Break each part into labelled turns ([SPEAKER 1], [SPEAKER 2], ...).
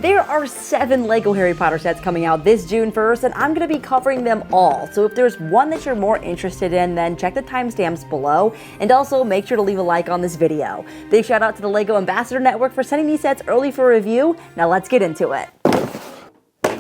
[SPEAKER 1] There are 7 LEGO Harry Potter sets coming out this June 1st, and I'm going to be covering them all. So if there's one that you're more interested in, then check the timestamps below, and also make sure to leave a like on this video. Big shout out to the LEGO Ambassador Network for sending these sets early for review. Now let's get into it.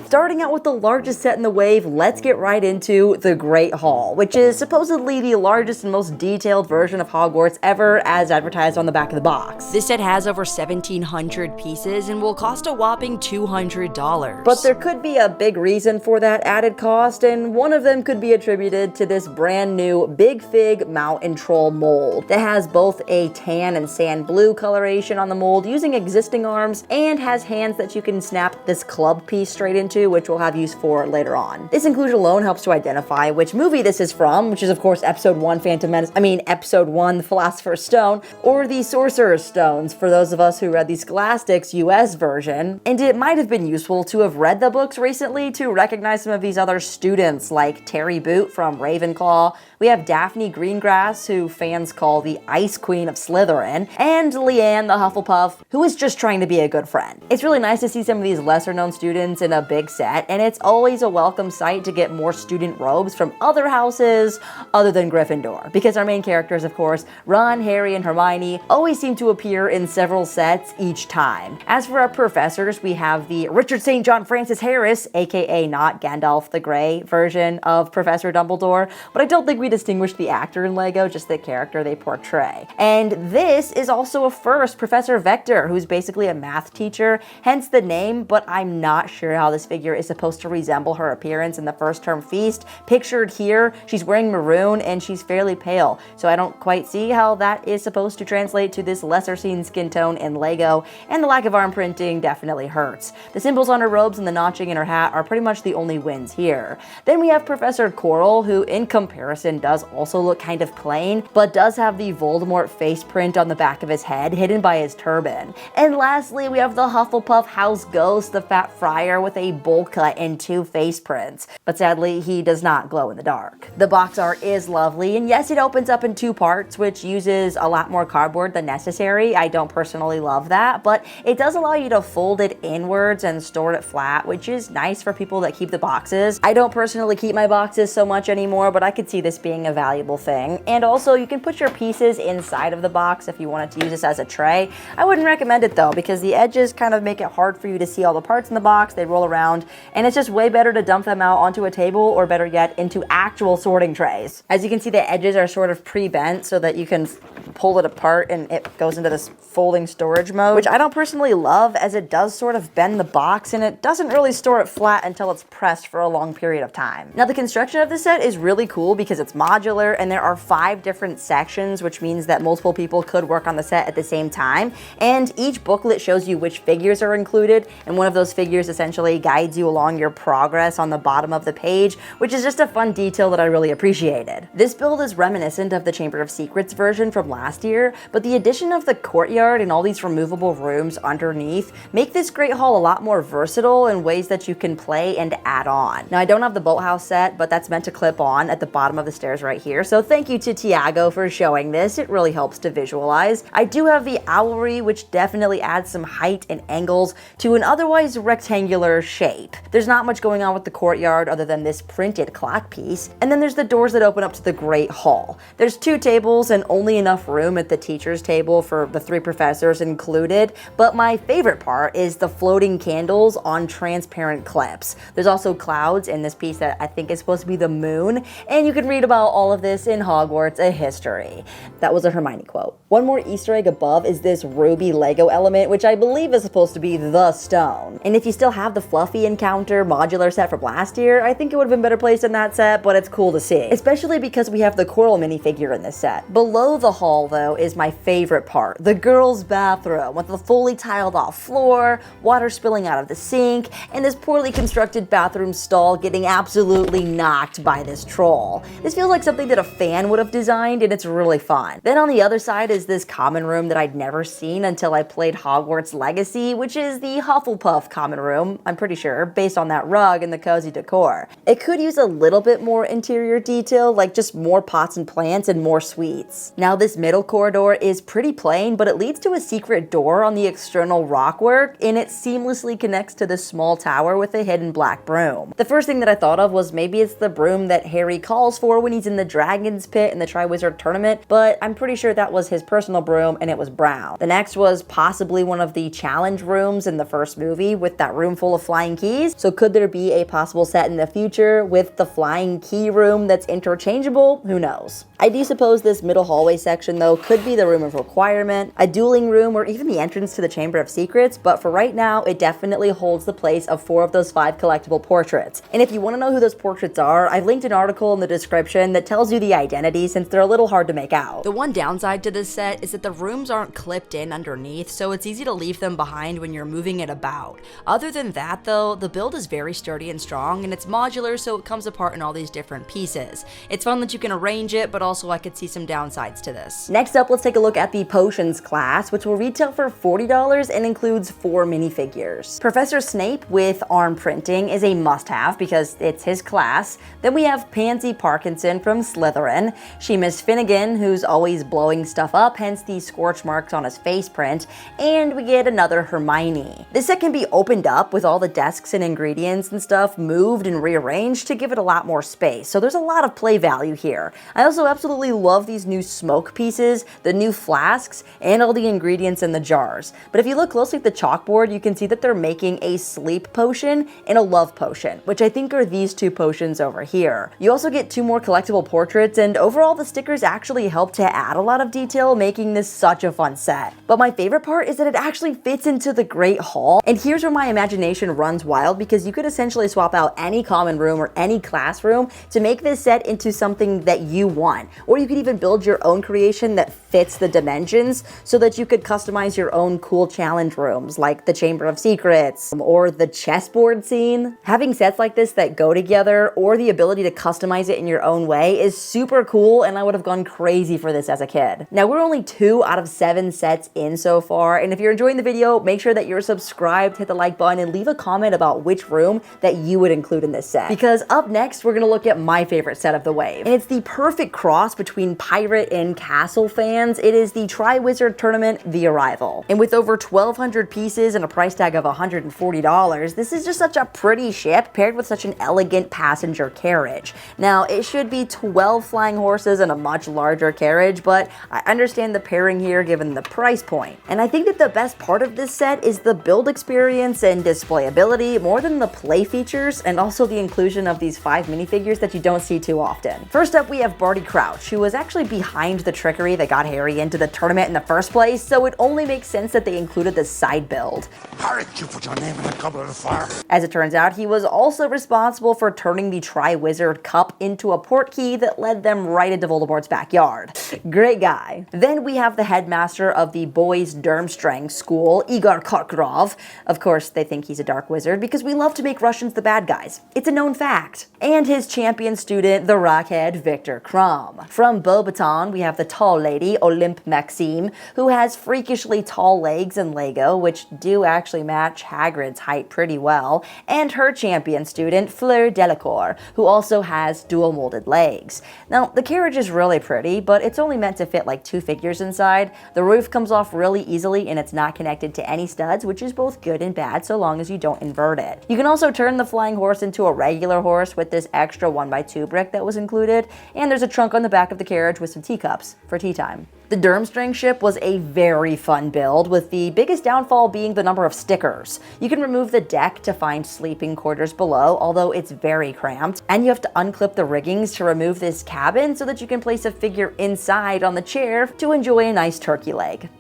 [SPEAKER 1] Starting out with the largest set in the wave, let's get right into the Great Hall, which is supposedly the largest and most detailed version of Hogwarts ever, as advertised on the back of the box. This set has over 1,700 pieces and will cost a whopping $200. But there could be a big reason for that added cost, and one of them could be attributed to this brand new Big Fig Mountain Troll mold that has both a tan and sand blue coloration on the mold using existing arms, and has hands that you can snap this club piece straight into, which we'll have use for later on. This inclusion alone helps to identify which movie this is from, which is of course episode 1 episode 1 The Philosopher's Stone, or the Sorcerer's Stones for those of us who read the Scholastic's US version. And it might have been useful to have read the books recently to recognize some of these other students, like Terry Boot from Ravenclaw. We have Daphne Greengrass, who fans call the Ice Queen of Slytherin, and Leanne the Hufflepuff, who is just trying to be a good friend. It's really nice to see some of these lesser known students in a big set, and it's always a welcome sight to get more student robes from other houses other than Gryffindor, because our main characters, of course, Ron, Harry, and Hermione, always seem to appear in several sets each time. As for our professors, we have the Richard St. John Francis Harris, aka not Gandalf the Grey version of Professor Dumbledore, but I don't think we distinguish the actor in LEGO, just the character they portray. And this is also a first, Professor Vector, who's basically a math teacher, hence the name, but I'm not sure how this figure is supposed to resemble her appearance in the first term feast. Pictured here, she's wearing maroon and she's fairly pale, so I don't quite see how that is supposed to translate to this lesser seen skin tone in LEGO, and the lack of arm printing definitely hurts. The symbols on her robes and the notching in her hat are pretty much the only wins here. Then we have Professor Quirrell, who in comparison does also look kind of plain, but does have the Voldemort face print on the back of his head hidden by his turban. And lastly, we have the Hufflepuff house ghost, the Fat Friar, with a bowl cut and 2 face prints, but sadly he does not glow in the dark. The box art is lovely, and yes, it opens up in 2 parts, which uses a lot more cardboard than necessary. I don't personally love that, but it does allow you to fold it inwards and store it flat, which is nice for people that keep the boxes. I don't personally keep my boxes so much anymore, but I could see this being a valuable thing. And also, you can put your pieces inside of the box if you wanted to use this as a tray. I wouldn't recommend it though, because the edges kind of make it hard for you to see all the parts in the box. They roll around, and it's just way better to dump them out onto a table, or better yet, into actual sorting trays. As you can see, the edges are sort of pre-bent so that you can pull it apart and it goes into this folding storage mode, which I don't personally love, as it does sort of bend the box and it doesn't really store it flat until it's pressed for a long period of time. Now, the construction of this set is really cool because it's modular and there are 5 different sections, which means that multiple people could work on the set at the same time, and each booklet shows you which figures are included, and one of those figures essentially guides you along your progress on the bottom of the page, which is just a fun detail that I really appreciated. This build is reminiscent of the Chamber of Secrets version from last year, but the addition of the courtyard and all these removable rooms underneath make this Great Hall a lot more versatile in ways that you can play and add on. Now, I don't have the boathouse set, but that's meant to clip on at the bottom of the stairs right here, so thank you to Tiago for showing this. It really helps to visualize. I do have the owlry, which definitely adds some height and angles to an otherwise rectangular shape. There's not much going on with the courtyard other than this printed clock piece, and then there's the doors that open up to the Great Hall. There's 2 tables and only enough room at the teacher's table for the 3 professors included, but my favorite part is the floating candles on transparent clips. There's also clouds in this piece that I think is supposed to be the moon, and you can read about all of this in Hogwarts: A History. That was a Hermione quote. One more Easter egg above is this ruby Lego element, which I believe is supposed to be the stone. And if you still have the Fluffy Encounter modular set from last year, I think it would have been better placed in that set, but it's cool to see, especially because we have the Quirrell minifigure in this set. Below the hall, though, is my favorite part, the girls' bathroom, with the fully tiled off floor, water spilling out of the sink, and this poorly constructed bathroom stall getting absolutely knocked by this troll. This feels like something that a fan would have designed, and it's really fun. Then on the other side is this common room that I'd never seen until I played Hogwarts Legacy, which is the Hufflepuff common room. I'm pretty sure furniture based on that rug and the cozy decor. It could use a little bit more interior detail, like just more pots and plants and more suites. Now this middle corridor is pretty plain, but it leads to a secret door on the external rockwork, and it seamlessly connects to this small tower with a hidden black broom. The first thing that I thought of was maybe it's the broom that Harry calls for when he's in the Dragon's Pit in the Triwizard Tournament, but I'm pretty sure that was his personal broom and it was brown. The next was possibly one of the challenge rooms in the first movie with that room full of flying keys. So could there be a possible set in the future with the flying key room that's interchangeable? Who knows? I do suppose this middle hallway section though could be the room of requirement, a dueling room, or even the entrance to the Chamber of Secrets, but for right now it definitely holds the place of 4 of those 5 collectible portraits. And if you want to know who those portraits are, I've linked an article in the description that tells you the identity since they're a little hard to make out. The one downside to this set is that the rooms aren't clipped in underneath, so it's easy to leave them behind when you're moving it about. Other than that though, the build is very sturdy and strong, and it's modular, so it comes apart in all these different pieces. It's fun that you can arrange it, but also I could see some downsides to this. Next up, let's take a look at the potions class, which will retail for $40 and includes 4 minifigures. Professor Snape with arm printing is a must-have because it's his class. Then we have Pansy Parkinson from Slytherin, Seamus Finnegan, who's always blowing stuff up, hence the scorch marks on his face print, and we get another Hermione. This set can be opened up with all the desks and ingredients and stuff moved and rearranged to give it a lot more space, so there's a lot of play value here. I also absolutely love these new smoke pieces, the new flasks, and all the ingredients in the jars. But if you look closely at the chalkboard, you can see that they're making a sleep potion and a love potion, which I think are these 2 potions over here. You also get 2 more collectible portraits, and overall the stickers actually help to add a lot of detail, making this such a fun set. But my favorite part is that it actually fits into the Great Hall, and here's where my imagination runs wild because you could essentially swap out any common room or any classroom to make this set into something that you want. Or you could even build your own creation that fits the dimensions so that you could customize your own cool challenge rooms like the Chamber of Secrets or the chessboard scene. Having sets like this that go together or the ability to customize it in your own way is super cool, and I would have gone crazy for this as a kid. Now we're only 2 out of 7 sets in so far, and if you're enjoying the video, make sure that you're subscribed, hit the like button, and leave a comment about which room that you would include in this set. Because up next, we're gonna look at my favorite set of the wave. And it's the perfect cross between pirate and castle fans. It is the Triwizard Tournament, The Arrival. And with over 1,200 pieces and a price tag of $140, this is just such a pretty ship paired with such an elegant passenger carriage. Now, it should be 12 flying horses and a much larger carriage, but I understand the pairing here given the price point. And I think that the best part of this set is the build experience and displayability more than the play features, and also the inclusion of these 5 minifigures that you don't see too often. First up, we have Barty Crouch, who was actually behind the trickery that got Harry into the tournament in the first place, so it only makes sense that they included this side build.
[SPEAKER 2] Harry, you put your name in the goblet of fire.
[SPEAKER 1] As it turns out, he was also responsible for turning the Triwizard Cup into a portkey that led them right into Voldemort's backyard. Great guy. Then we have the headmaster of the boys' Durmstrang school, Igor Karkaroff. Of course, they think he's a dark wizard because we love to make Russians the bad guys. It's a known fact. And his champion student, the rockhead Victor Crumb. From Beauxbaton, we have the tall lady, Olympe Maxime, who has freakishly tall legs in Lego, which do actually match Hagrid's height pretty well, and her champion student, Fleur Delacour, who also has dual molded legs. Now, the carriage is really pretty, but it's only meant to fit like 2 figures inside. The roof comes off really easily, and it's not connected to any studs, which is both good and bad so long as you don't invert it. You can also turn the flying horse into a regular horse with this extra 1x2 brick that was included, and there's a trunk on the back of the carriage with some teacups for tea time. The Durmstrang ship was a very fun build, with the biggest downfall being the number of stickers. You can remove the deck to find sleeping quarters below, although it's very cramped, and you have to unclip the riggings to remove this cabin so that you can place a figure inside on the chair to enjoy a nice turkey leg.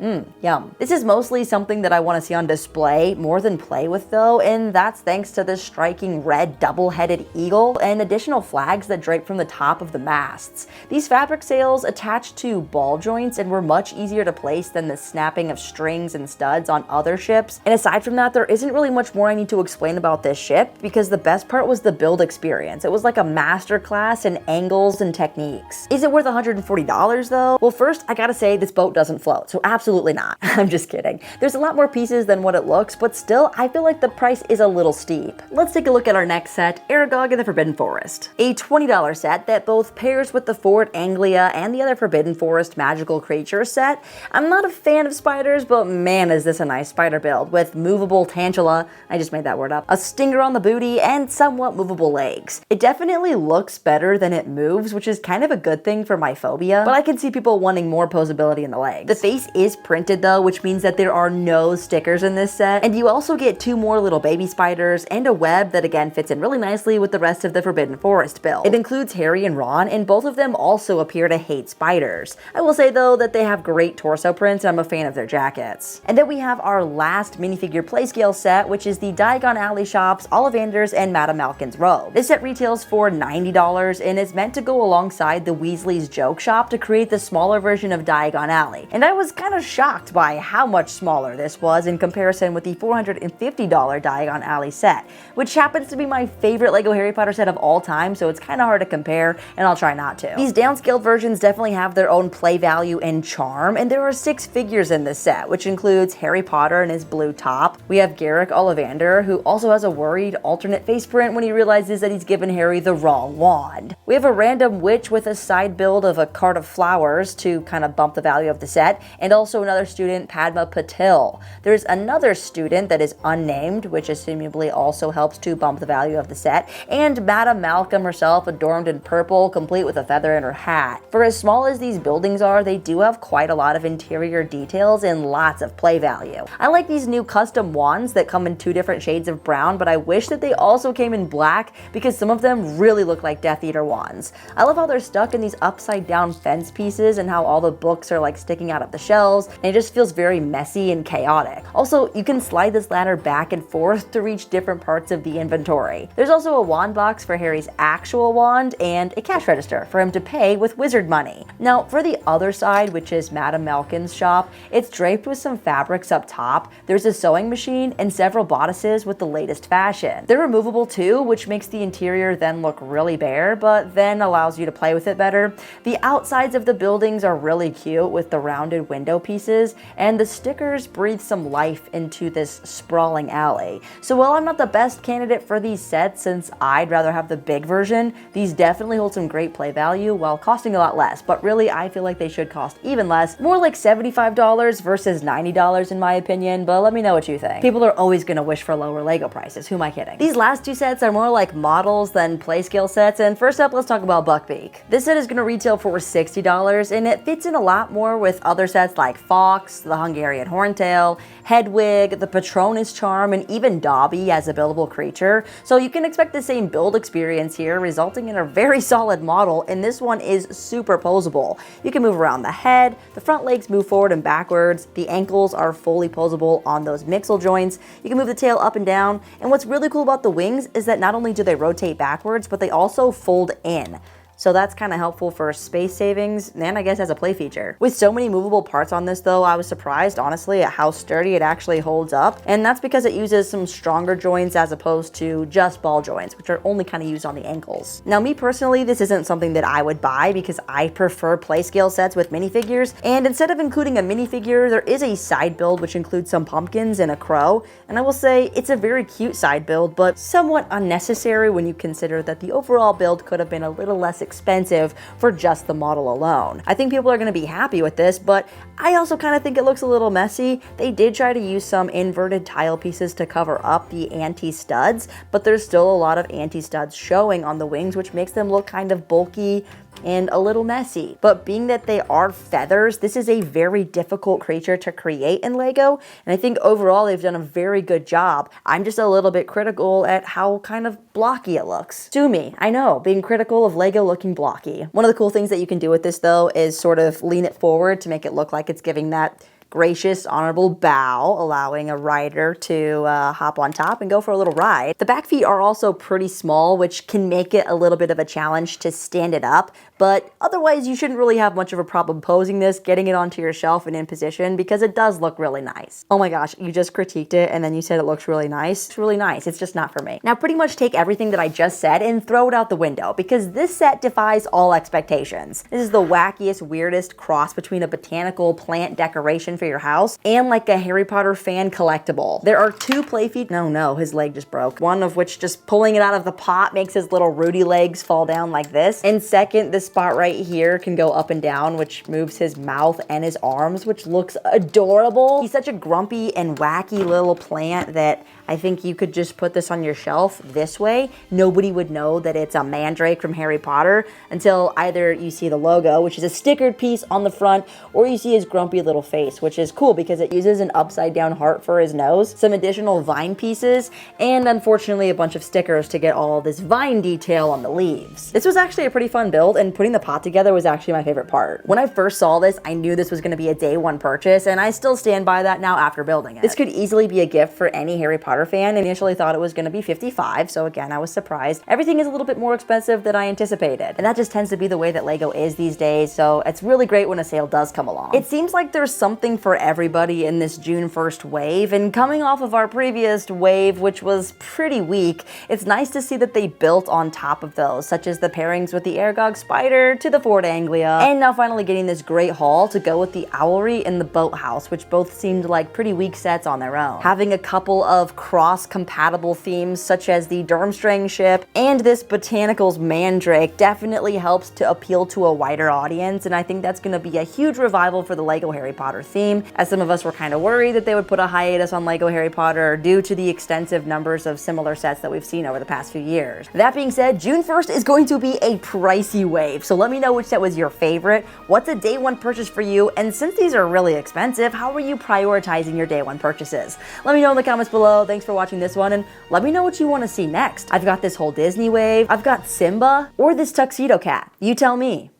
[SPEAKER 1] Yum. This is mostly something that I want to see on display more than play with though, and that's thanks to this striking red double-headed eagle and additional flags that drape from the top of the masts. These fabric sails attach to ball joints and were much easier to place than the snapping of strings and studs on other ships. And aside from that, there isn't really much more I need to explain about this ship, because the best part was the build experience. It was like a masterclass in angles and techniques. Is it worth $140 though? Well, first, I gotta say this boat doesn't float, so absolutely not. I'm just kidding. There's a lot more pieces than what it looks, but still, I feel like the price is a little steep. Let's take a look at our next set, Aragog in the Forbidden Forest. A $20 set that both pairs with the Fort Anglia and the other Forbidden Forest magical creature set. I'm not a fan of spiders, but man is this a nice spider build, with movable tantula, I just made that word up, a stinger on the booty, and somewhat movable legs. It definitely looks better than it moves, which is kind of a good thing for my phobia, but I can see people wanting more posability in the legs. The face is printed though, which means that there are no stickers in this set, and you also get 2 more little baby spiders and a web that again fits in really nicely with the rest of the Forbidden Forest build. It includes Harry and Ron, and both of them also appear to hate spiders. I will say though that they have great torso prints, and I'm a fan of their jackets. And then we have our last minifigure playscale set, which is the Diagon Alley Shop's Ollivanders and Madame Malkin's robe. This set retails for $90 and is meant to go alongside the Weasley's joke shop to create the smaller version of Diagon Alley. And I was kind of shocked by how much smaller this was in comparison with the $450 Diagon Alley set, which happens to be my favorite LEGO Harry Potter set of all time, so it's kind of hard to compare, and I'll try not to. These downscaled versions definitely have their own play value and charm, and there are 6 figures in this set, which includes Harry Potter in his blue top. We have Garrick Ollivander, who also has a worried alternate face print when he realizes that he's given Harry the wrong wand. We have a random witch with a side build of a cart of flowers to kind of bump the value of the set, and also another student, Padma Patil. There's another student that is unnamed, which assumably also helps to bump the value of the set, and Madame Malkin herself adorned in purple, complete with a feather in her hat. For as small as these buildings are, they do have quite a lot of interior details and lots of play value. I like these new custom wands that come in 2 different shades of brown, but I wish that they also came in black because some of them really look like Death Eater wands. I love how they're stuck in these upside down fence pieces and how all the books are like sticking out of the shelves, and it just feels very messy and chaotic. Also, you can slide this ladder back and forth to reach different parts of the inventory. There's also a wand box for Harry's actual wand and a cash register for him to pay with wizard money. Now, for the other side, which is Madame Malkin's shop, it's draped with some fabrics up top. There's a sewing machine and several bodices with the latest fashion. They're removable too, which makes the interior then look really bare, but then allows you to play with it better. The outsides of the buildings are really cute with the rounded window pieces, and the stickers breathe some life into this sprawling alley. So while I'm not the best candidate for these sets, since I'd rather have the big version, these definitely hold some great play value while costing a lot less, but really I feel like they should cost even less, more like $75 versus $90 in my opinion, but let me know what you think. People are always gonna wish for lower LEGO prices, who am I kidding? These last 2 sets are more like models than play scale sets, and first up, let's talk about Buckbeak. This set is gonna retail for $60, and it fits in a lot more with other sets like Fox, the Hungarian Horntail, Hedwig, the Patronus Charm, and even Dobby as a buildable creature, so you can expect the same build experience here, resulting in a very solid model, and this one is super posable. You can move around the head, the front legs move forward and backwards, the ankles are fully posable on those mixel joints, you can move the tail up and down, and what's really cool about the wings is that not only do they rotate backwards, but they also fold in. So that's kind of helpful for space savings and I guess as a play feature. With so many movable parts on this though, I was surprised honestly at how sturdy it actually holds up, and that's because it uses some stronger joints as opposed to just ball joints, which are only kind of used on the ankles. Now me personally, this isn't something that I would buy because I prefer play scale sets with minifigures, and instead of including a minifigure, there is a side build which includes some pumpkins and a crow, and I will say it's a very cute side build, but somewhat unnecessary when you consider that the overall build could have been a little less expensive for just the model alone. I think people are going to be happy with this, but I also kind of think it looks a little messy. They did try to use some inverted tile pieces to cover up the anti-studs, but there's still a lot of anti-studs showing on the wings, which makes them look kind of bulky and a little messy. But being that they are feathers, this is a very difficult creature to create in LEGO, and I think overall they've done a very good job. I'm just a little bit critical at how kind of blocky it looks. Sue me, I know, being critical of LEGO looking blocky. One of the cool things that you can do with this though is sort of lean it forward to make it look like it's giving that gracious, honorable bow, allowing a rider to hop on top and go for a little ride. The back feet are also pretty small, which can make it a little bit of a challenge to stand it up, but otherwise you shouldn't really have much of a problem posing this, getting it onto your shelf and in position, because it does look really nice. Oh my gosh, you just critiqued it and then you said it looks really nice. It's really nice, it's just not for me. Now pretty much take everything that I just said and throw it out the window, because this set defies all expectations. This is the wackiest, weirdest cross between a botanical plant decoration for your house and like a Harry Potter fan collectible. There are 2 play feet. No, his leg just broke. One of which just pulling it out of the pot makes his little Rudy legs fall down like this. And second, this spot right here can go up and down, which moves his mouth and his arms, which looks adorable. He's such a grumpy and wacky little plant that I think you could just put this on your shelf this way. Nobody would know that it's a Mandrake from Harry Potter until either you see the logo, which is a stickered piece on the front, or you see his grumpy little face, which is cool because it uses an upside down heart for his nose, some additional vine pieces, and unfortunately a bunch of stickers to get all this vine detail on the leaves. This was actually a pretty fun build, and putting the pot together was actually my favorite part. When I first saw this, I knew this was going to be a day 1 purchase, and I still stand by that now after building it. This could easily be a gift for any Harry Potter fan. Initially thought it was going to be $55, so again, I was surprised. Everything is a little bit more expensive than I anticipated, and that just tends to be the way that Lego is these days, so it's really great when a sale does come along. It seems like there's something for everybody in this June 1st wave, and coming off of our previous wave, which was pretty weak, it's nice to see that they built on top of those, such as the pairings with the Aragog spider to the Ford Anglia, and now finally getting this great haul to go with the Owlery and the Boathouse, which both seemed like pretty weak sets on their own. Having a couple of cross-compatible themes such as the Durmstrang ship and this Botanicals Mandrake definitely helps to appeal to a wider audience, and I think that's going to be a huge revival for the Lego Harry Potter theme, as some of us were kind of worried that they would put a hiatus on Lego Harry Potter due to the extensive numbers of similar sets that we've seen over the past few years. That being said, June 1st is going to be a pricey wave, so let me know which set was your favorite, what's a day 1 purchase for you, and since these are really expensive, how are you prioritizing your day 1 purchases? Let me know in the comments below. Thanks for watching this one, and let me know what you want to see next. I've got this whole Disney wave, I've got Simba, or this tuxedo cat. You tell me.